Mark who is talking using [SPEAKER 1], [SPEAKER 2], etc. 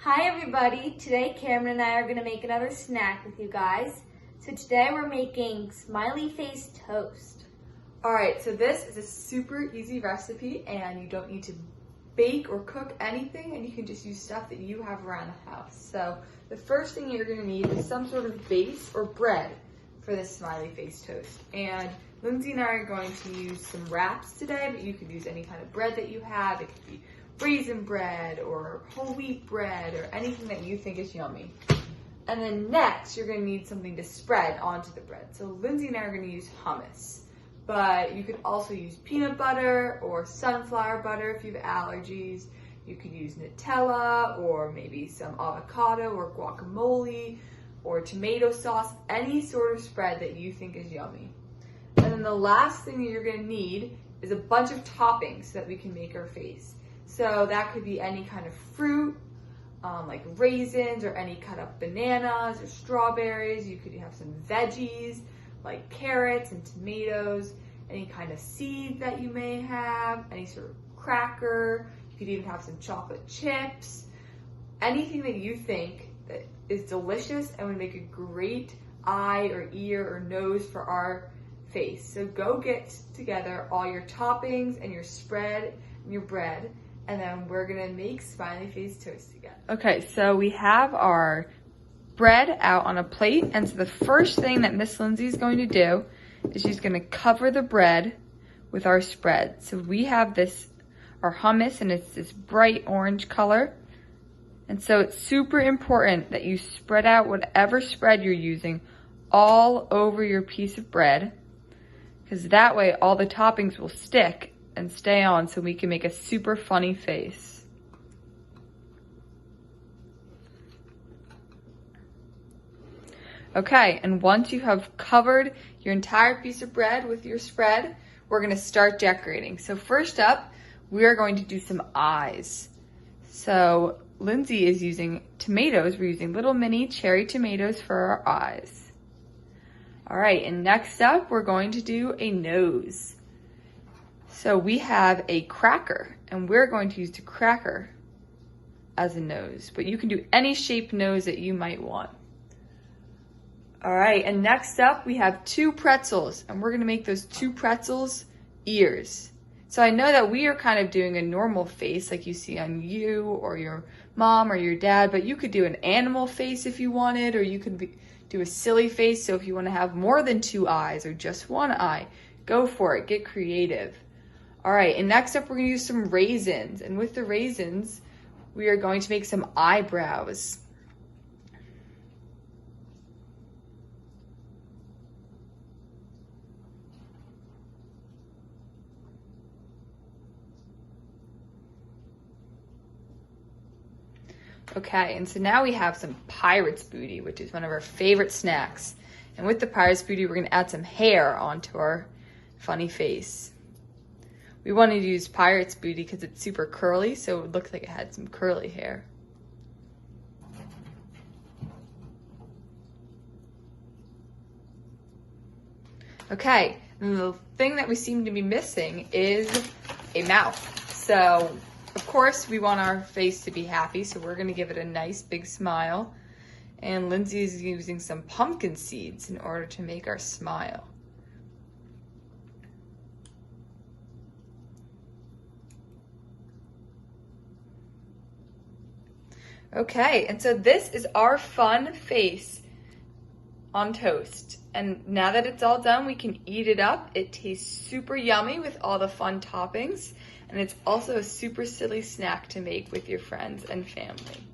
[SPEAKER 1] Hi everybody, today Cameron and I are going to make another snack with you guys. So today we're making smiley face toast.
[SPEAKER 2] Alright, so this is a super easy recipe and you don't need to bake or cook anything, and you can just use stuff that you have around the house. So the first thing you're going to need is some sort of base or bread for this smiley face toast. And Lindsay and I are going to use some wraps today, but you could use any kind of bread that you have. It could be raisin bread or whole wheat bread or anything that you think is yummy. And then next, you're going to need something to spread onto the bread. So Lindsay and I are going to use hummus, but you could also use peanut butter or sunflower butter if you have allergies. You could use Nutella or maybe some avocado or guacamole or tomato sauce, any sort of spread that you think is yummy. And then the last thing that you're going to need is a bunch of toppings so that we can make our face. So that could be any kind of fruit, like raisins or any cut up bananas or strawberries. You could have some veggies like carrots and tomatoes, any kind of seed that you may have, any sort of cracker. You could even have some chocolate chips. Anything that you think that is delicious and would make a great eye or ear or nose for our face. So go get together all your toppings and your spread and your bread, and then we're gonna make smiley face toast together. Okay, so we have our bread out on a plate, and so the first thing that Miss Lindsay is going to do is she's gonna cover the bread with our spread. So we have this, our hummus, and it's this bright orange color. And so it's super important that you spread out whatever spread you're using all over your piece of bread, because that way all the toppings will stick and stay on, so we can make a super funny face. Okay, and once you have covered your entire piece of bread with your spread, we're gonna start decorating. So first up, we are going to do some eyes. So Lindsay is using tomatoes. We're using little mini cherry tomatoes for our eyes. All right, and next up, we're going to do a nose. So we have a cracker, and we're going to use the cracker as a nose, but you can do any shaped nose that you might want. All right, and next up we have 2 pretzels, and we're gonna make those 2 pretzels ears. So I know that we are kind of doing a normal face like you see on you or your mom or your dad, but you could do an animal face if you wanted, or you could do a silly face. So if you wanna have more than 2 eyes or just 1 eye, go for it, get creative. All right, and next up we're gonna use some raisins. And with the raisins, we are going to make some eyebrows. Okay, and so now we have some pirate's booty, which is one of our favorite snacks. And with the pirate's booty, we're gonna add some hair onto our funny face. We wanted to use pirate's booty because it's super curly, so it would look like it had some curly hair. Okay, and the thing that we seem to be missing is a mouth. So, of course, we want our face to be happy, so we're gonna give it a nice big smile. And Lindsay is using some pumpkin seeds in order to make our smile. Okay, and so this is our fun face on toast. And now that it's all done, we can eat it up. It tastes super yummy with all the fun toppings, and it's also a super silly snack to make with your friends and family.